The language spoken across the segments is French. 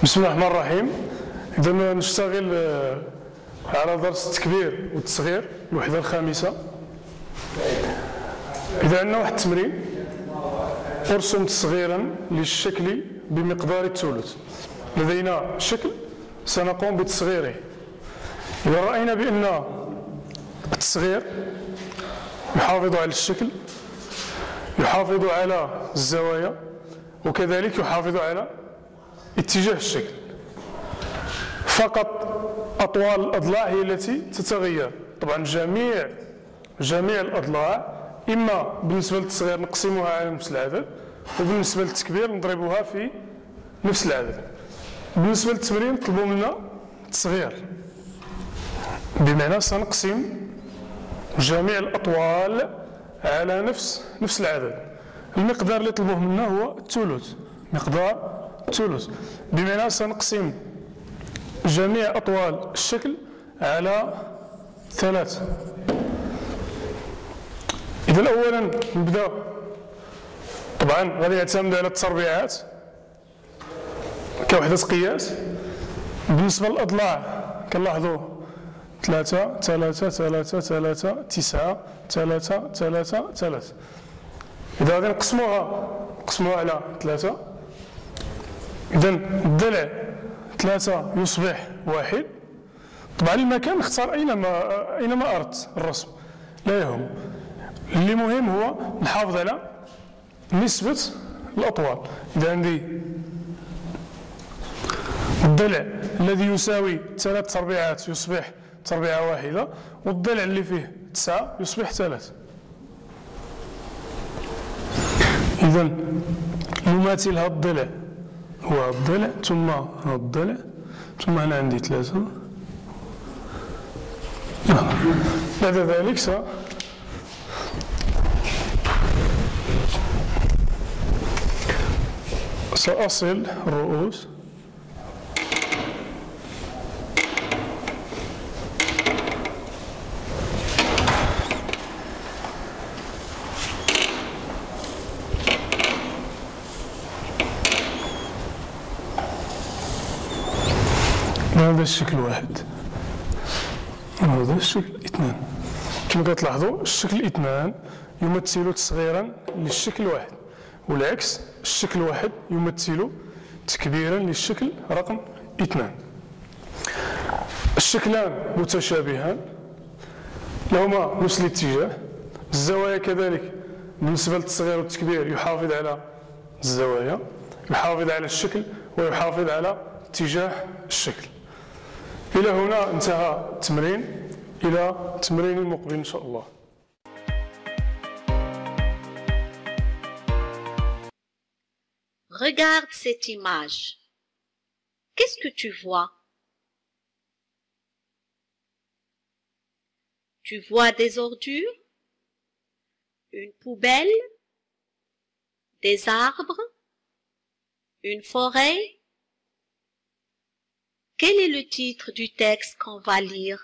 بسم الله الرحمن الرحيم. إذا نشتغل على درس التكبير والتصغير الوحدة الخامسة. إذا عندنا واحد التمرين: ارسم تصغيرا للشكل بمقدار الثلث. لدينا شكل سنقوم بتصغيره. إذا رأينا بأن التصغير يحافظ على الشكل، يحافظ على الزوايا، وكذلك يحافظ على اتجاه الشكل. فقط أطوال الأضلاع هي التي تتغير. طبعا جميع الأضلاع إما بالنسبة للتصغير نقسمها على نفس العدد، وبالنسبة للتكبير نضربها في نفس العدد. بالنسبة للتمرين طلبوا منا التصغير، بمعنى سنقسم جميع الأطوال على نفس العدد. المقدار اللي طلبوه منا هو الثلث، مقدار الثلث، بمعنى سنقسم جميع أطوال الشكل على 3. إذا أولا نبدأ، طبعا غادي يعتمد على التربيعات كوحدة قياس. بالنسبة للأضلاع كنلاحظوا 3 3 3 3 9 3 3 3. إذا غادي نقسموها على 3، إذا الضلع 3 يصبح 1. طبعا المكان نختار أينما أردت الرسم، لا يهم. اللي مهم هو نحافظ على نسبة الأطوال. إذا عندي الضلع الذي يساوي 3 تربيعات يصبح تربيعة واحدة، والضلع اللي فيه 9 يصبح 3. إذا يماثل هذا الضلع هو هذا الضلع، ثم هذا الضلع، ثم هنا عندي 3. بعد ذلك سأصل الرؤوس. هذا الشكل 1، وهذا الشكل 2. كما كتلاحظوا الشكل 2 يمثل تصغيرا للشكل 1، والعكس الشكل 1 يمثل تكبيرا للشكل رقم 2. الشكلان متشابهان، لهما نفس الاتجاه. الزوايا كذلك بالنسبة للتصغير والتكبير يحافظ على الزوايا، يحافظ على الشكل، ويحافظ على اتجاه الشكل. إلى هنا انتهى التمرين. إلى التمرين المقبل إن شاء الله. Regarde cette image. Qu'est-ce que tu vois? Tu vois des ordures, une poubelle, des arbres, une forêt. Quel est le titre du texte qu'on va lire?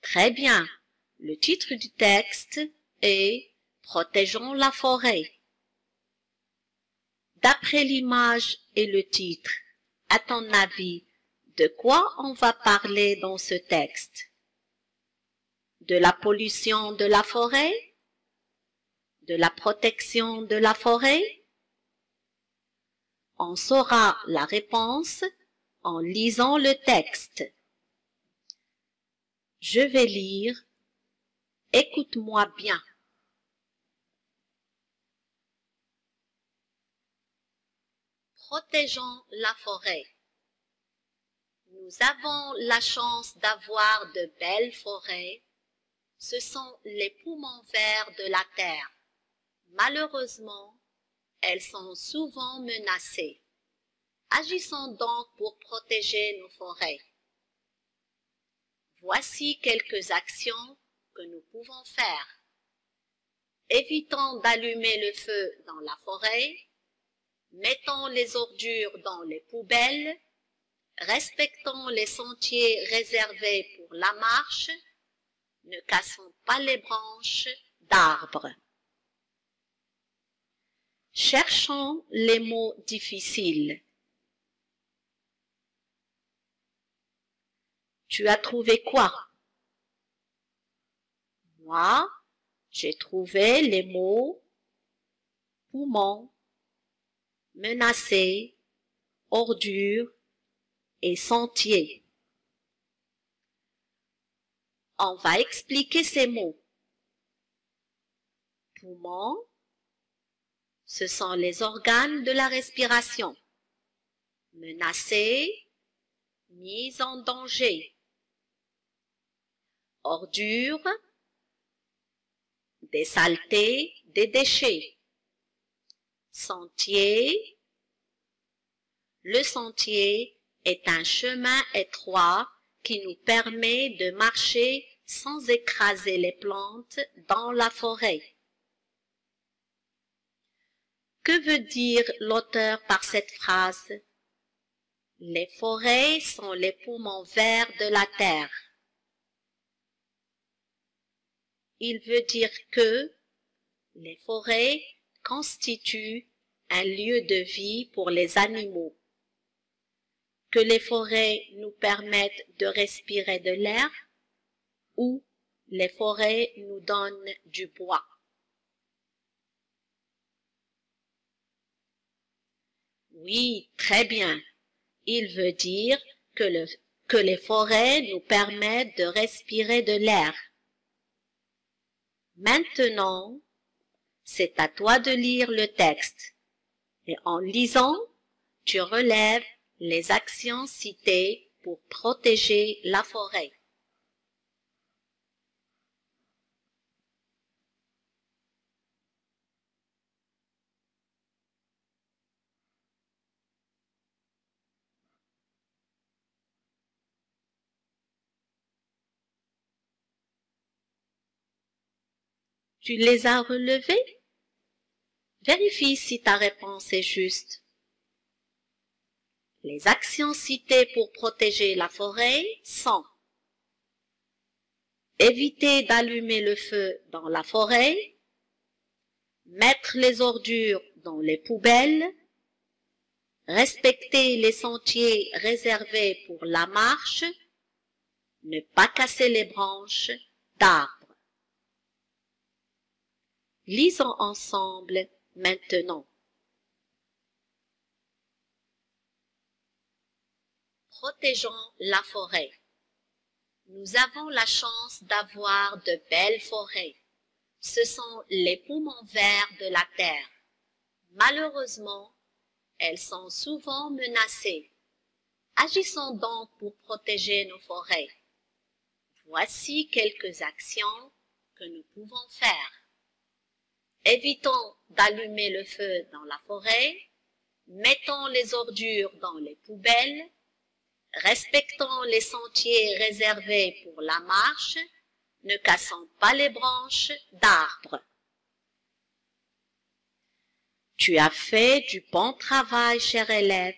Très bien. Le titre du texte est Protégeons la forêt. D'après l'image et le titre, à ton avis, de quoi on va parler dans ce texte? De la pollution de la forêt? De la protection de la forêt? On saura la réponse en lisant le texte. Je vais lire. Écoute-moi bien. Protégeons la forêt. Nous avons la chance d'avoir de belles forêts. Ce sont les poumons verts de la terre. Malheureusement, elles sont souvent menacées. Agissons donc pour protéger nos forêts. Voici quelques actions que nous pouvons faire. Évitons d'allumer le feu dans la forêt. Mettons les ordures dans les poubelles. Respectons les sentiers réservés pour la marche. Ne cassons pas les branches d'arbres. Cherchons les mots difficiles. Tu as trouvé quoi? Moi, j'ai trouvé les mots poumon, menacé, ordure et sentier. On va expliquer ces mots. Poumon, ce sont les organes de la respiration. Menacé, mise en danger. Ordure, des saletés, des déchets. Sentier, le sentier est un chemin étroit qui nous permet de marcher sans écraser les plantes dans la forêt. Que veut dire l'auteur par cette phrase? Les forêts sont les poumons verts de la terre. Il veut dire que les forêts constituent un lieu de vie pour les animaux, que les forêts nous permettent de respirer de l'air ou les forêts nous donnent du bois. Oui, très bien. Il veut dire que les forêts nous permettent de respirer de l'air. Maintenant, c'est à toi de lire le texte. Et en lisant, tu relèves les actions citées pour protéger la forêt. Tu les as relevés? Vérifie si ta réponse est juste. Les actions citées pour protéger la forêt sont éviter d'allumer le feu dans la forêt, mettre les ordures dans les poubelles, respecter les sentiers réservés pour la marche, ne pas casser les branches d'arbres. Lisons ensemble maintenant. Protégeons la forêt. Nous avons la chance d'avoir de belles forêts. Ce sont les poumons verts de la terre. Malheureusement, elles sont souvent menacées. Agissons donc pour protéger nos forêts. Voici quelques actions que nous pouvons faire. Évitons d'allumer le feu dans la forêt, mettons les ordures dans les poubelles, respectons les sentiers réservés pour la marche, ne cassons pas les branches d'arbres. Tu as fait du bon travail, cher élève.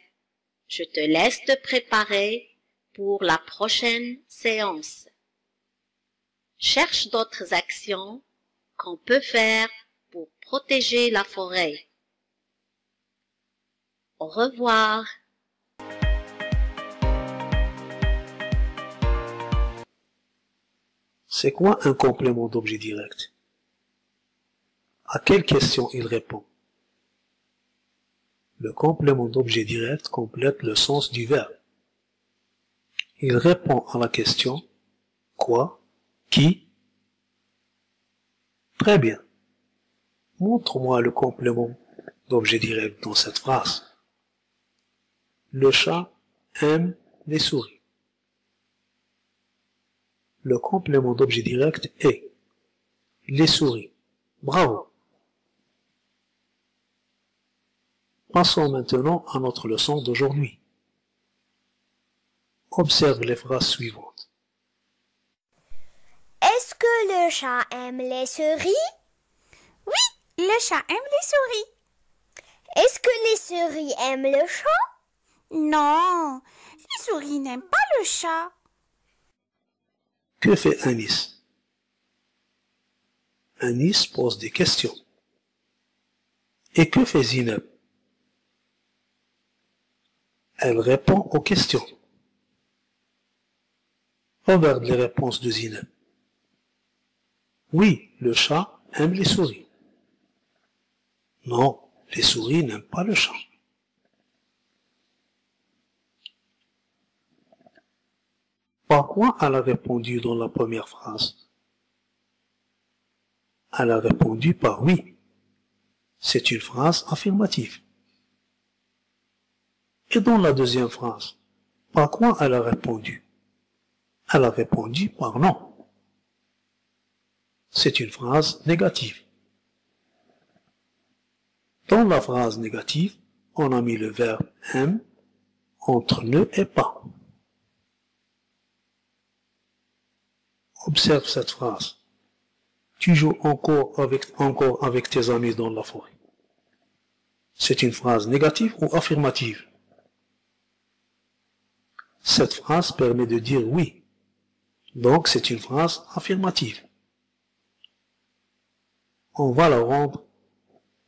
Je te laisse te préparer pour la prochaine séance. Cherche d'autres actions qu'on peut faire pour protéger la forêt. Au revoir. C'est quoi un complément d'objet direct? À quelle question il répond? Le complément d'objet direct complète le sens du verbe. Il répond à la question « Quoi? Qui ?» Très bien. Montre-moi le complément d'objet direct dans cette phrase. Le chat aime les souris. Le complément d'objet direct est les souris. Bravo. Passons maintenant à notre leçon d'aujourd'hui. Observe les phrases suivantes. Est-ce que le chat aime les souris? Oui, le chat aime les souris. Est-ce que les souris aiment le chat? Non, les souris n'aiment pas le chat. Que fait Anis? Anis pose des questions. Et que fait Zineb? Elle répond aux questions. Regarde les réponses de Zineb. Oui, le chat aime les souris. Non, les souris n'aiment pas le chat. Par quoi elle a répondu dans la première phrase? Elle a répondu par oui. C'est une phrase affirmative. Et dans la deuxième phrase, par quoi elle a répondu? Elle a répondu par non. C'est une phrase négative. Dans la phrase négative, on a mis le verbe aime entre ne et pas. Observe cette phrase. Tu joues encore avec tes amis dans la forêt. C'est une phrase négative ou affirmative? Cette phrase permet de dire oui. Donc c'est une phrase affirmative. On va la rendre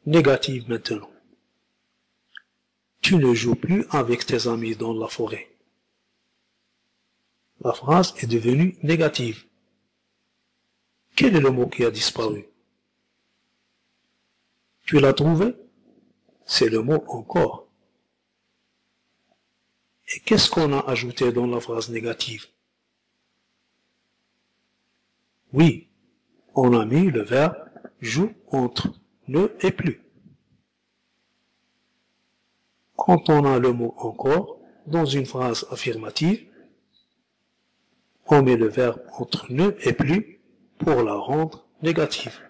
négative maintenant. Tu ne joues plus avec tes amis dans la forêt. La phrase est devenue négative. Quel est le mot qui a disparu? Tu l'as trouvé? C'est le mot encore. Et qu'est-ce qu'on a ajouté dans la phrase négative? Oui, on a mis le verbe joue entre ne et plus. Quand on a le mot encore dans une phrase affirmative, on met le verbe entre ne et plus pour la rendre négative.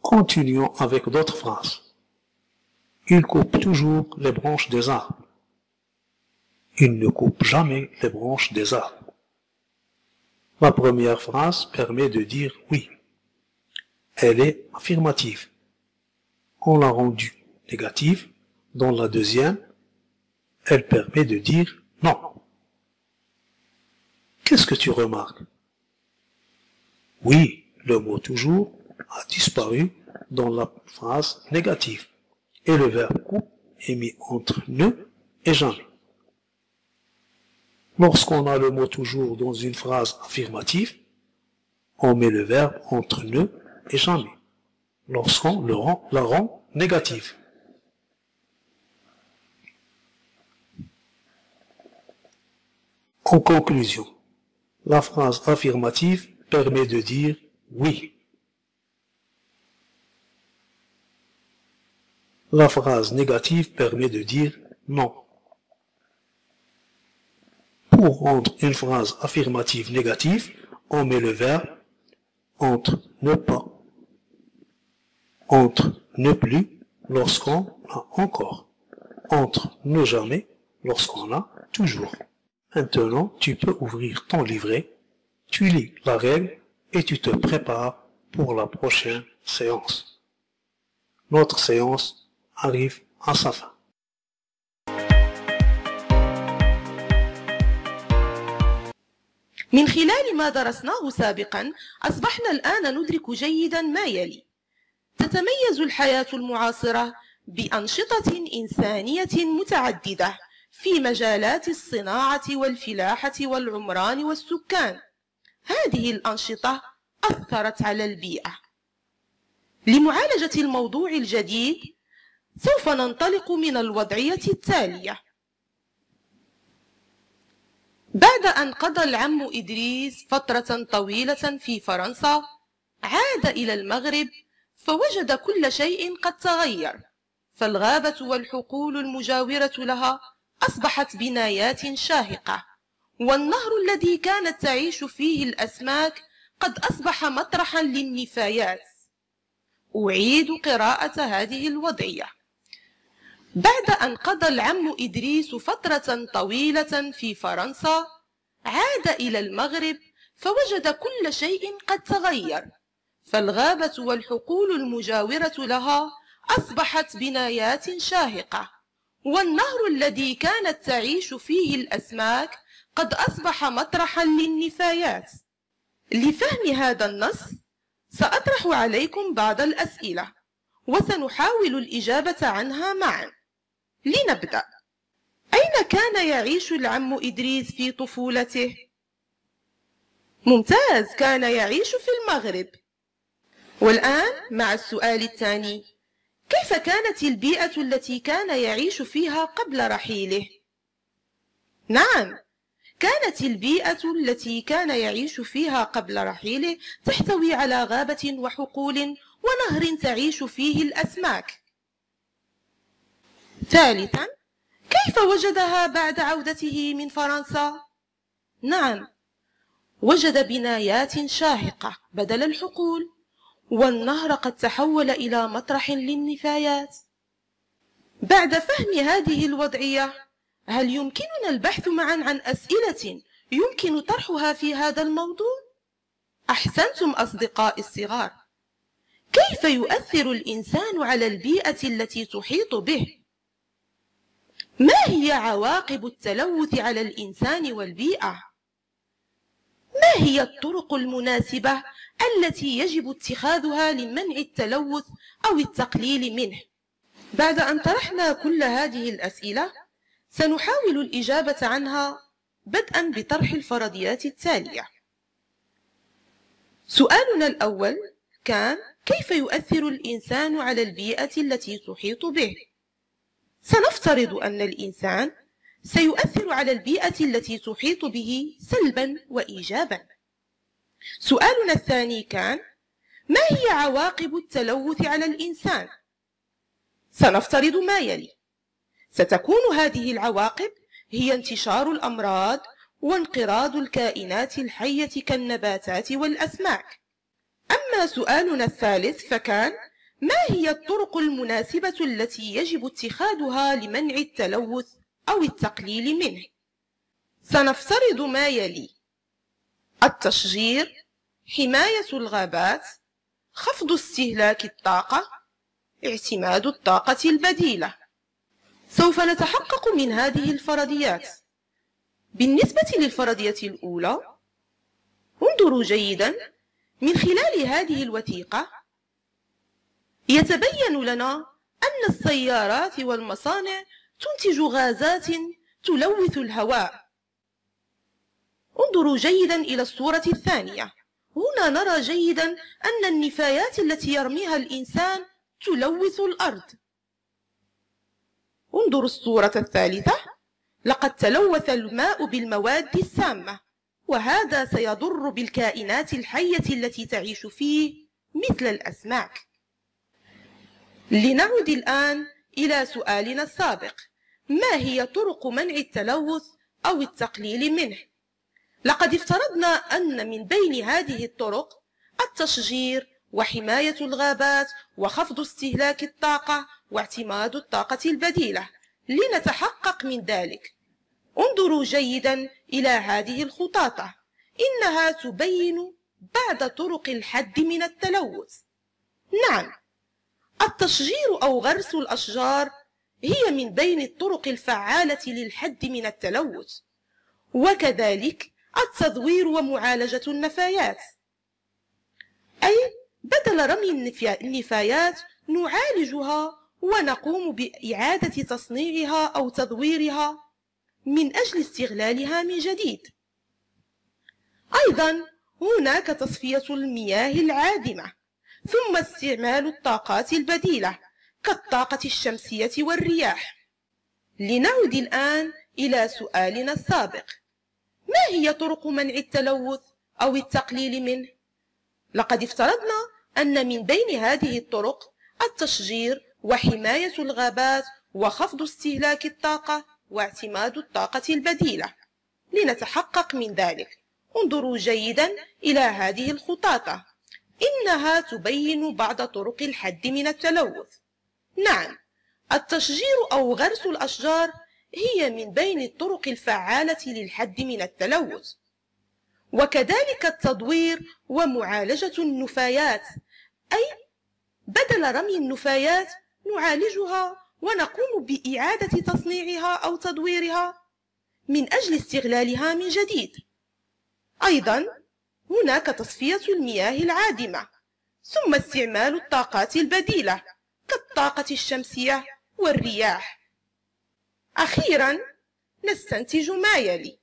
Continuons avec d'autres phrases. Il coupe toujours les branches des arbres. Il ne coupe jamais les branches des arbres. La première phrase permet de dire oui. Elle est affirmative. On l'a rendue négative. Dans la deuxième, elle permet de dire non. Qu'est-ce que tu remarques? Oui, le mot toujours a disparu dans la phrase négative et le verbe coupe est mis entre ne et jamais. Lorsqu'on a le mot toujours dans une phrase affirmative, on met le verbe entre ne et jamais, lorsqu'on la rend négative. En conclusion, la phrase affirmative permet de dire oui. La phrase négative permet de dire non. Pour rendre une phrase affirmative négative, on met le verbe entre ne pas, entre ne plus lorsqu'on a encore, entre ne jamais lorsqu'on a toujours. Maintenant, tu peux ouvrir ton livret, tu lis la règle et tu te prépares pour la prochaine séance. Notre séance arrive à sa fin. من خلال ما درسناه سابقا أصبحنا الآن ندرك جيدا ما يلي. تتميز الحياة المعاصرة بأنشطة إنسانية متعددة في مجالات الصناعة والفلاحة والعمران والسكان. هذه الأنشطة أثرت على البيئة. لمعالجة الموضوع الجديد سوف ننطلق من الوضعية التالية. بعد أن قضى العم إدريس فترة طويلة في فرنسا، عاد إلى المغرب فوجد كل شيء قد تغير، فالغابة والحقول المجاورة لها أصبحت بنايات شاهقة، والنهر الذي كانت تعيش فيه الأسماك قد أصبح مطرحا للنفايات. أعيد قراءة هذه الوضعية. بعد أن قضى العم إدريس فترة طويلة في فرنسا، عاد إلى المغرب فوجد كل شيء قد تغير، فالغابة والحقول المجاورة لها أصبحت بنايات شاهقة، والنهر الذي كانت تعيش فيه الأسماك قد أصبح مطرحا للنفايات. لفهم هذا النص سأطرح عليكم بعض الأسئلة وسنحاول الإجابة عنها معا. لنبدأ. أين كان يعيش العم إدريس في طفولته؟ ممتاز، كان يعيش في المغرب. والآن مع السؤال الثاني، كيف كانت البيئة التي كان يعيش فيها قبل رحيله؟ نعم، كانت البيئة التي كان يعيش فيها قبل رحيله تحتوي على غابة وحقول ونهر تعيش فيه الأسماك. ثالثا، كيف وجدها بعد عودته من فرنسا؟ نعم، وجد بنايات شاهقة بدل الحقول، والنهر قد تحول إلى مطرح للنفايات. بعد فهم هذه الوضعية، هل يمكننا البحث معا عن أسئلة يمكن طرحها في هذا الموضوع؟ أحسنتم أصدقائي الصغار. كيف يؤثر الإنسان على البيئة التي تحيط به؟ ما هي عواقب التلوث على الإنسان والبيئة؟ ما هي الطرق المناسبة التي يجب اتخاذها لمنع التلوث أو التقليل منه؟ بعد أن طرحنا كل هذه الأسئلة، سنحاول الإجابة عنها بدءا بطرح الفرضيات التالية. سؤالنا الأول كان: كيف يؤثر الإنسان على البيئة التي تحيط به؟ سنفترض أن الإنسان سيؤثر على البيئة التي تحيط به سلبا وإيجابا. سؤالنا الثاني كان: ما هي عواقب التلوث على الإنسان؟ سنفترض ما يلي: ستكون هذه العواقب هي انتشار الأمراض وانقراض الكائنات الحية كالنباتات والأسماك. أما سؤالنا الثالث فكان: ما هي الطرق المناسبة التي يجب اتخاذها لمنع التلوث أو التقليل منه؟ سنفترض ما يلي: التشجير، حماية الغابات، خفض استهلاك الطاقة، اعتماد الطاقة البديلة. سوف نتحقق من هذه الفرضيات. بالنسبة للفرضية الأولى، انظروا جيدا. من خلال هذه الوثيقة يتبين لنا أن السيارات والمصانع تنتج غازات تلوث الهواء. انظروا جيدا إلى الصورة الثانية. هنا نرى جيدا أن النفايات التي يرميها الإنسان تلوث الأرض. انظروا الصورة الثالثة. لقد تلوث الماء بالمواد السامة، وهذا سيضر بالكائنات الحية التي تعيش فيه مثل الأسماك. لنعد الآن إلى سؤالنا السابق: ما هي طرق منع التلوث أو التقليل منه؟ لقد افترضنا أن من بين هذه الطرق التشجير وحماية الغابات وخفض استهلاك الطاقة واعتماد الطاقة البديلة. لنتحقق من ذلك، انظروا جيدا إلى هذه الخطاطة. إنها تبين بعض طرق الحد من التلوث. نعم، التشجير أو غرس الأشجار هي من بين الطرق الفعالة للحد من التلوث، وكذلك التدوير ومعالجة النفايات، أي بدل رمي النفايات نعالجها ونقوم بإعادة تصنيعها أو تدويرها من أجل استغلالها من جديد. أيضا هناك تصفية المياه العادمة، ثم استعمال الطاقات البديلة كالطاقة الشمسية والرياح. لنعد الآن إلى سؤالنا السابق: ما هي طرق منع التلوث أو التقليل منه؟ لقد افترضنا أن من بين هذه الطرق التشجير وحماية الغابات وخفض استهلاك الطاقة واعتماد الطاقة البديلة. لنتحقق من ذلك، انظروا جيدا إلى هذه الخطاطة. إنها تبين بعض طرق الحد من التلوث. نعم، التشجير أو غرس الأشجار هي من بين الطرق الفعالة للحد من التلوث، وكذلك التدوير ومعالجة النفايات، أي بدل رمي النفايات نعالجها ونقوم بإعادة تصنيعها أو تدويرها من أجل استغلالها من جديد. أيضا هناك تصفية المياه العادمة، ثم استعمال الطاقات البديلة كالطاقة الشمسية والرياح. أخيرا نستنتج ما يلي: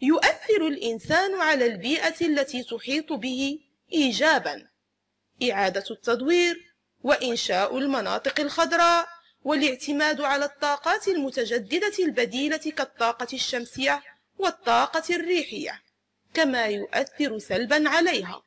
يؤثر الإنسان على البيئة التي تحيط به إيجابا، إعادة التدوير وإنشاء المناطق الخضراء والاعتماد على الطاقات المتجددة البديلة كالطاقة الشمسية والطاقة الريحية، كما يؤثر سلبا عليها